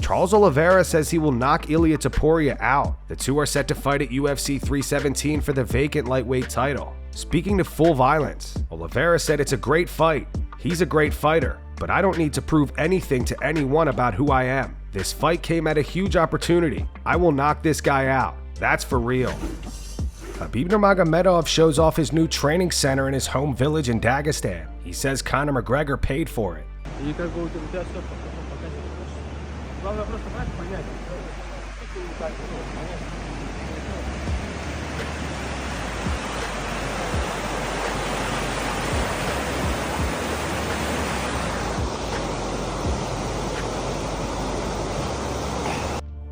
Charles Oliveira says he will knock Ilia Topuria out. The two are set to fight at UFC 317 for the vacant lightweight title. Speaking to Full Violence, Oliveira said it's a great fight. He's a great fighter, but I don't need to prove anything to anyone about who I am. This fight came at a huge opportunity. I will knock this guy out. That's for real. Khabib Nurmagomedov shows off his new training center in his home village in Dagestan. He says Conor McGregor paid for it.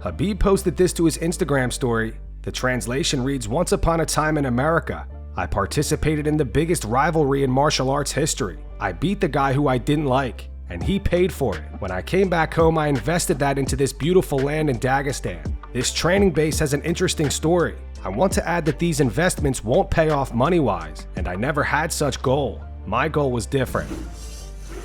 Khabib posted this to his Instagram story. The translation reads, "Once upon a time in America, I participated in the biggest rivalry in martial arts history. I beat the guy who I didn't like, and he paid for it. When I came back home, I invested that into this beautiful land in Dagestan. This training base has an interesting story. I want to add that these investments won't pay off money-wise, and I never had such goal. My goal was different."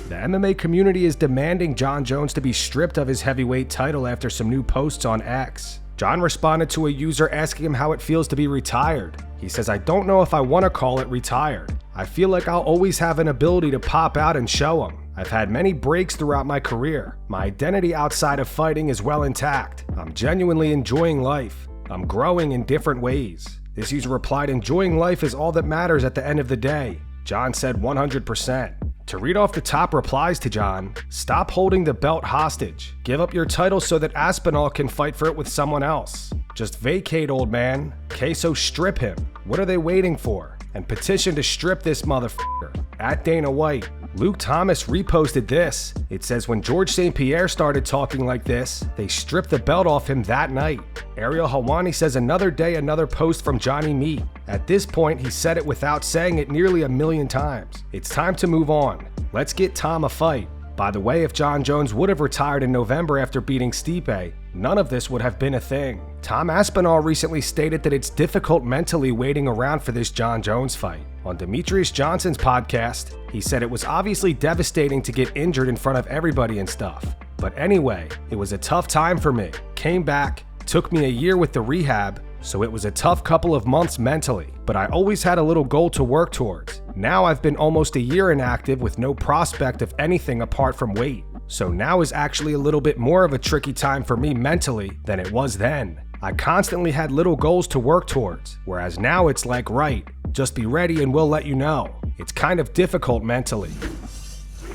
The MMA community is demanding Jon Jones to be stripped of his heavyweight title after some new posts on X. Jon responded to a user asking him how it feels to be retired. He says, "I don't know if I want to call it retired. I feel like I'll always have an ability to pop out and show them. I've had many breaks throughout my career. My identity outside of fighting is well intact. I'm genuinely enjoying life. I'm growing in different ways." This user replied, "Enjoying life is all that matters at the end of the day." Jon said 100%. To read off the top replies to Jon, "Stop holding the belt hostage. Give up your title so that Aspinall can fight for it with someone else. Just vacate, old man. Queso, strip him. What are they waiting for? And petition to strip this motherfucker." At Dana White, Luke Thomas reposted this. It says, "When George St. Pierre started talking like this, they stripped the belt off him that night." Ariel Helwani says, "Another day, another post from Johnny Meat. At this point, he said it without saying it nearly 1,000,000 times. It's time to move on. Let's get Tom a fight." By the way, if Jon Jones would have retired in November after beating Stipe, none of this would have been a thing. Tom Aspinall recently stated that it's difficult mentally waiting around for this Jon Jones fight. On Demetrious Johnson's podcast, he said it was obviously devastating to get injured in front of everybody and stuff. But anyway, it was a tough time for me. Came back, took me a year with the rehab, so it was a tough couple of months mentally, but I always had a little goal to work towards. Now I've been almost a year inactive with no prospect of anything apart from weight. So now is actually a little bit more of a tricky time for me mentally than it was then. I constantly had little goals to work towards, whereas now it's like, right, just be ready and we'll let you know. It's kind of difficult mentally.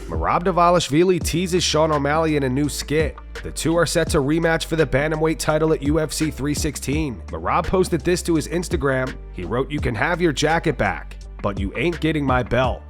Merab Dvalishvili teases Sean O'Malley in a new skit. The two are set to rematch for the bantamweight title at UFC 316. Merab posted this to his Instagram. He wrote, "You can have your jacket back, but you ain't getting my belt."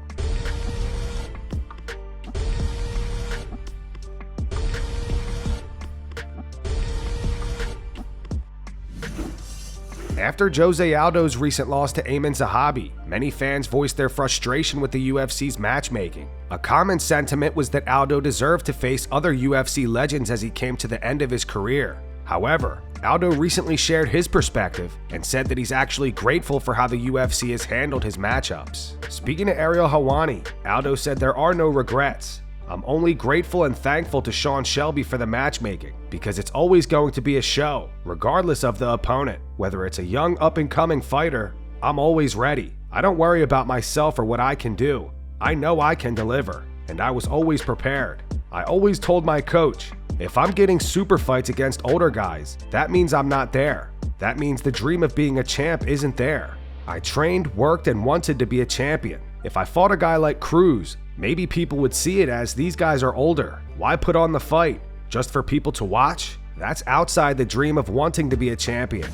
After Jose Aldo's recent loss to Amin Zahabi, many fans voiced their frustration with the UFC's matchmaking. A common sentiment was that Aldo deserved to face other UFC legends as he came to the end of his career. However, Aldo recently shared his perspective and said that he's actually grateful for how the UFC has handled his matchups. Speaking to Ariel Helwani, Aldo said, "There are no regrets. I'm only grateful and thankful to Sean Shelby for the matchmaking, because it's always going to be a show, regardless of the opponent. Whether it's a young up-and-coming fighter, I'm always ready. I don't worry about myself or what I can do. I know I can deliver, and I was always prepared. I always told my coach, if I'm getting super fights against older guys, that means I'm not there. That means the dream of being a champ isn't there. I trained, worked, and wanted to be a champion. If I fought a guy like Cruz, maybe people would see it as these guys are older. Why put on the fight? Just for people to watch? That's outside the dream of wanting to be a champion."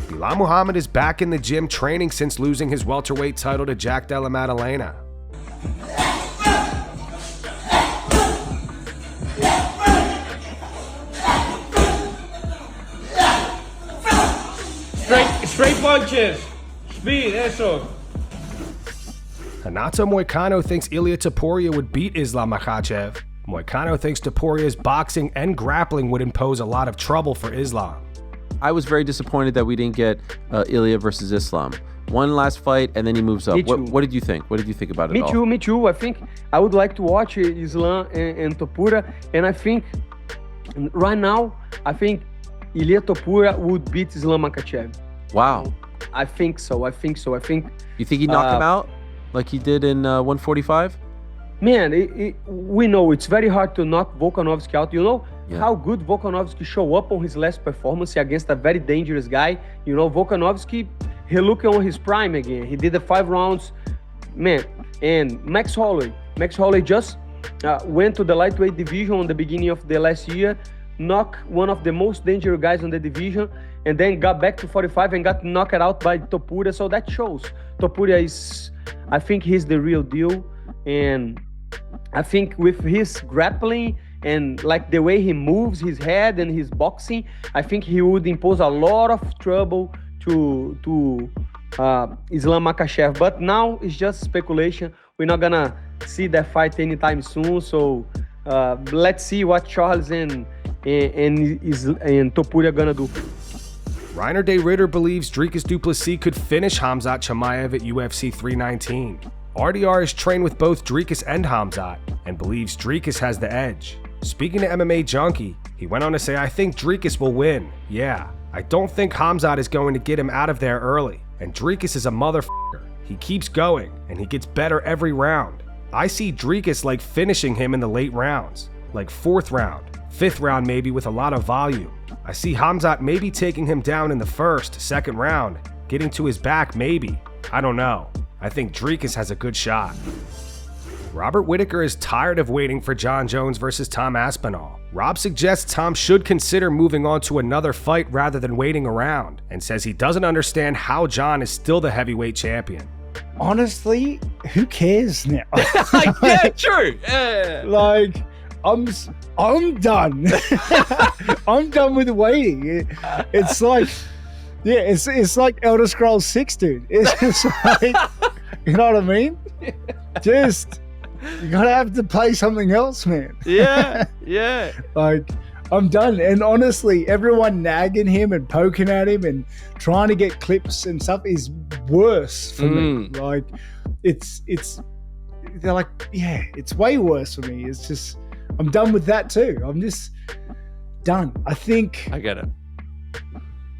Belal Muhammad is back in the gym training since losing his welterweight title to Jack Della Maddalena. Straight punches. Speed, eso. Renato Moicano thinks Ilia Topuria would beat Islam Makhachev. Moicano thinks Topuria's boxing and grappling would impose a lot of trouble for Islam. I was very disappointed that we didn't get Ilia versus Islam. One last fight, and then he moves up. What did you think? What did you think about it all? Me too. I think I would like to watch Islam and Topuria, and I think And right now, I think Ilia Topuria would beat Islam Makhachev. Wow. I think so. I think so. I think. You think he knocked him out like he did in 145? Man, we know it's very hard to knock Volkanovski out. You know how good Volkanovski show up on his last performance against a very dangerous guy. You know, Volkanovski, he looked on his prime again. He did the 5 rounds, man. And Max Holloway just went to the lightweight division on the beginning of the last year, knocked one of the most dangerous guys on the division, and then got back to 45 and got knocked out by Topuria. So that shows Topuria is, I think he's the real deal. And I think with his grappling and like the way he moves his head and his boxing, I think he would impose a lot of trouble to Islam Makhachev. But now it's just speculation. We're not gonna see that fight anytime soon. So let's see what Charles and Topuria gonna do. Reinier De Ridder believes Dricus Du Plessis could finish Khamzat Chimaev at UFC 319. RDR is trained with both Dricus and Khamzat and believes Dricus has the edge. Speaking to MMA Junkie, he went on to say, I think Dricus will win. Yeah, I don't think Khamzat is going to get him out of there early. And Dricus is a motherfucker. He keeps going and he gets better every round. I see Dricus like finishing him in the late rounds, like 4th round, 5th round maybe with a lot of volume. I see Khamzat maybe taking him down in the 1st, 2nd round, getting to his back maybe. I don't know. I think Dricus has a good shot. Robert Whittaker is tired of waiting for John Jones versus Tom Aspinall. Rob suggests Tom should consider moving on to another fight rather than waiting around, and says he doesn't understand how John is still the heavyweight champion. Honestly, who cares now? Yeah, true. Yeah. Like, I'm done. I'm done with waiting. It's like, yeah, it's like Elder Scrolls 6, dude. It's just like, you know what I mean? Just, you gotta have to play something else, man. Yeah, yeah. Like, I'm done. And honestly, everyone nagging him and poking at him and trying to get clips and stuff is worse for me. Like, they're like, yeah, it's way worse for me. It's just, I'm done with that too. I'm just done. I think. I get it.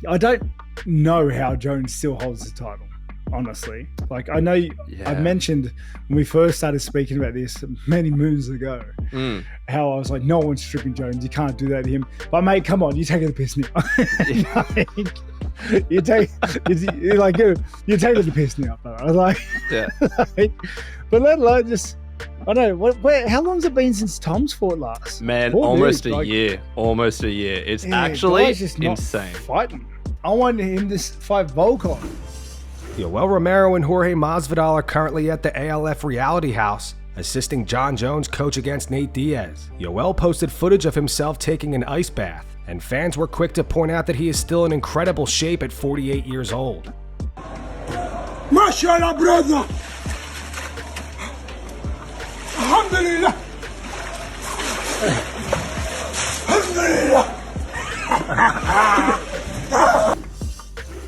I don't know how Jones still holds the title, honestly. Like, I know I mentioned when we first started speaking about this many moons ago, how I was like, no one's stripping Jones. You can't do that to him. But mate, come on, you're taking the piss now. you're taking the piss now. I was like, but let alone just, I don't know, how long's it been since Tom's fought last? Man, almost a year. Almost a year. It's actually just insane. Fighting. I want him to fight Volkov. Yoel Romero and Jorge Masvidal are currently at the ALF Reality House, assisting John Jones coach against Nate Diaz. Yoel posted footage of himself taking an ice bath, and fans were quick to point out that he is still in incredible shape at 48 years old. MashaAllah, brother! Alhamdulillah! Alhamdulillah!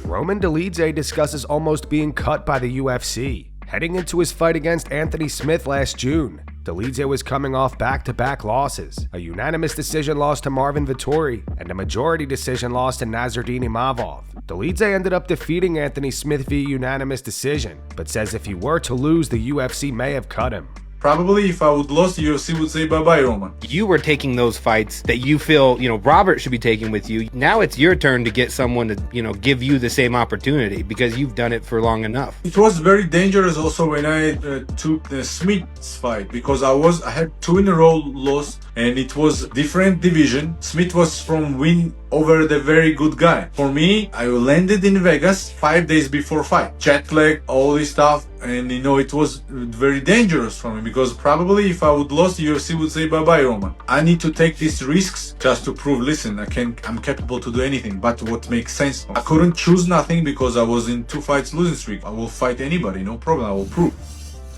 Roman Dolidze discusses almost being cut by the UFC. Heading into his fight against Anthony Smith last June, Dolidze was coming off back-to-back losses, a unanimous decision loss to Marvin Vettori and a majority decision loss to Nasruddin Imavov. Dolidze ended up defeating Anthony Smith via unanimous decision, but says if he were to lose, the UFC may have cut him. Probably if I would lose, the UFC would say bye-bye, Roman. You were taking those fights that you feel, Robert should be taking with you. Now it's your turn to get someone to, give you the same opportunity because you've done it for long enough. It was very dangerous also when I took the Smith's fight because I had 2 in a row loss and it was different division. Smith was from win over the very good guy. For me, I landed in Vegas 5 days before fight. Jet lag, all this stuff. And it was very dangerous for me because probably if I would lose, the UFC would say bye-bye, Roman. I need to take these risks just to prove, listen, I'm capable to do anything, but what makes sense. I couldn't choose nothing because I was in 2 fights losing streak. I will fight anybody, no problem, I will prove.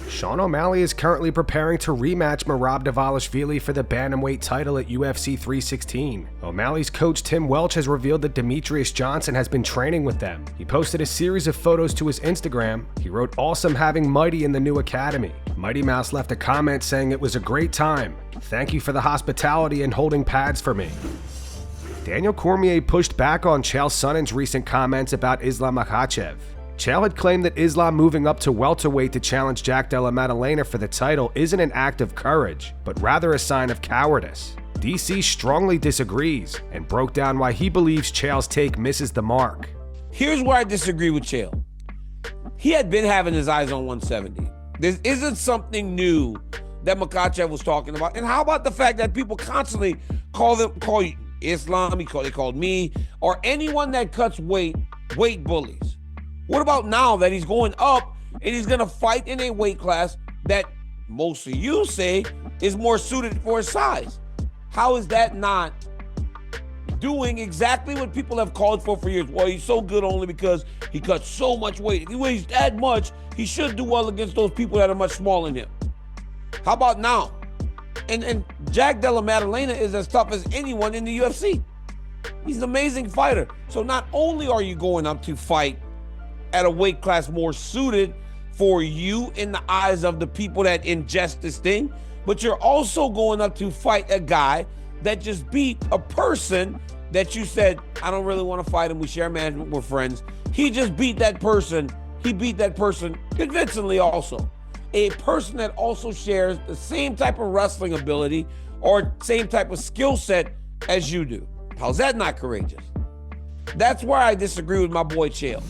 Sean O'Malley is currently preparing to rematch Merab Dvalishvili for the bantamweight title at UFC 316. O'Malley's coach Tim Welch has revealed that Demetrious Johnson has been training with them. He posted a series of photos to his Instagram. He wrote, "Awesome having Mighty in the new academy. Mighty Mouse left a comment saying it was a great time. Thank you for the hospitality and holding pads for me. Daniel Cormier pushed back on Chael Sonnen's recent comments about Islam Makhachev. Chael had claimed that Islam moving up to welterweight to challenge Jack Della Maddalena for the title isn't an act of courage, but rather a sign of cowardice. DC strongly disagrees and broke down why he believes Chael's take misses the mark. Here's where I disagree with Chael. He had been having his eyes on 170. This isn't something new that Makhachev was talking about. And how about the fact that people constantly call Islam, they called me, or anyone that cuts weight bullies. What about now that he's going up and he's going to fight in a weight class that most of you say is more suited for his size? How is that not doing exactly what people have called for years? Well, he's so good only because he cuts so much weight. If he weighs that much, he should do well against those people that are much smaller than him. How about now? And Jack Della Maddalena is as tough as anyone in the UFC. He's an amazing fighter. So not only are you going up to fight at a weight class more suited for you in the eyes of the people that ingest this thing, but you're also going up to fight a guy that just beat a person that you said, I don't really want to fight him. We share management, we're friends. He just beat that person. He beat that person convincingly also. A person that also shares the same type of wrestling ability or same type of skill set as you do. How's that not courageous? That's where I disagree with my boy Chael.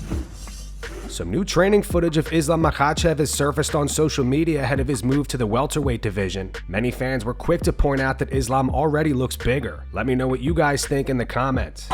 Some new training footage of Islam Makhachev has surfaced on social media ahead of his move to the welterweight division. Many fans were quick to point out that Islam already looks bigger. Let me know what you guys think in the comments.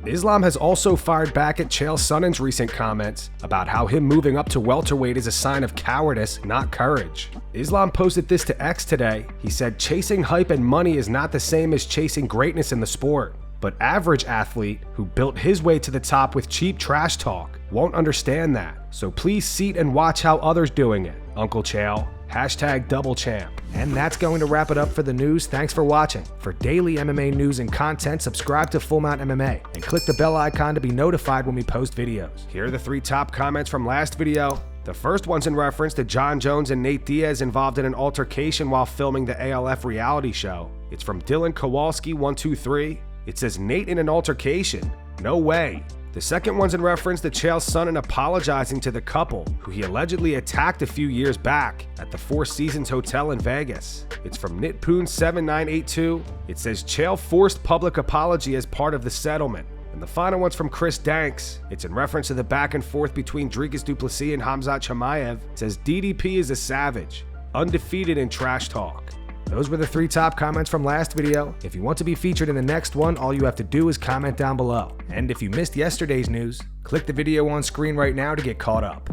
Islam has also fired back at Chael Sonnen's recent comments about how him moving up to welterweight is a sign of cowardice, not courage. Islam posted this to X today. He said, chasing hype and money is not the same as chasing greatness in the sport. But average athlete who built his way to the top with cheap trash talk won't understand that. So please sit and watch how others doing it, Uncle Chael. #DoubleChamp. And that's going to wrap it up for the news. Thanks for watching. For daily MMA news and content, subscribe to Full Mount MMA and click the bell icon to be notified when we post videos. Here are the 3 top comments from last video. The first one's in reference to John Jones and Nate Diaz involved in an altercation while filming the ALF reality show. It's from Dylan Kowalski 123. It says, Nate in an altercation? No way. The second one's in reference to Chael Sonnen apologizing to the couple who he allegedly attacked a few years back at the Four Seasons Hotel in Vegas. It's from Nitpoon7982. It says Chael forced public apology as part of the settlement. And the final one's from Chris Danks. It's in reference to the back and forth between Dricus Du Plessis and Khamzat Chimaev. It says DDP is a savage, undefeated in trash talk. Those were the 3 top comments from last video. If you want to be featured in the next one, all you have to do is comment down below. And if you missed yesterday's news, click the video on screen right now to get caught up.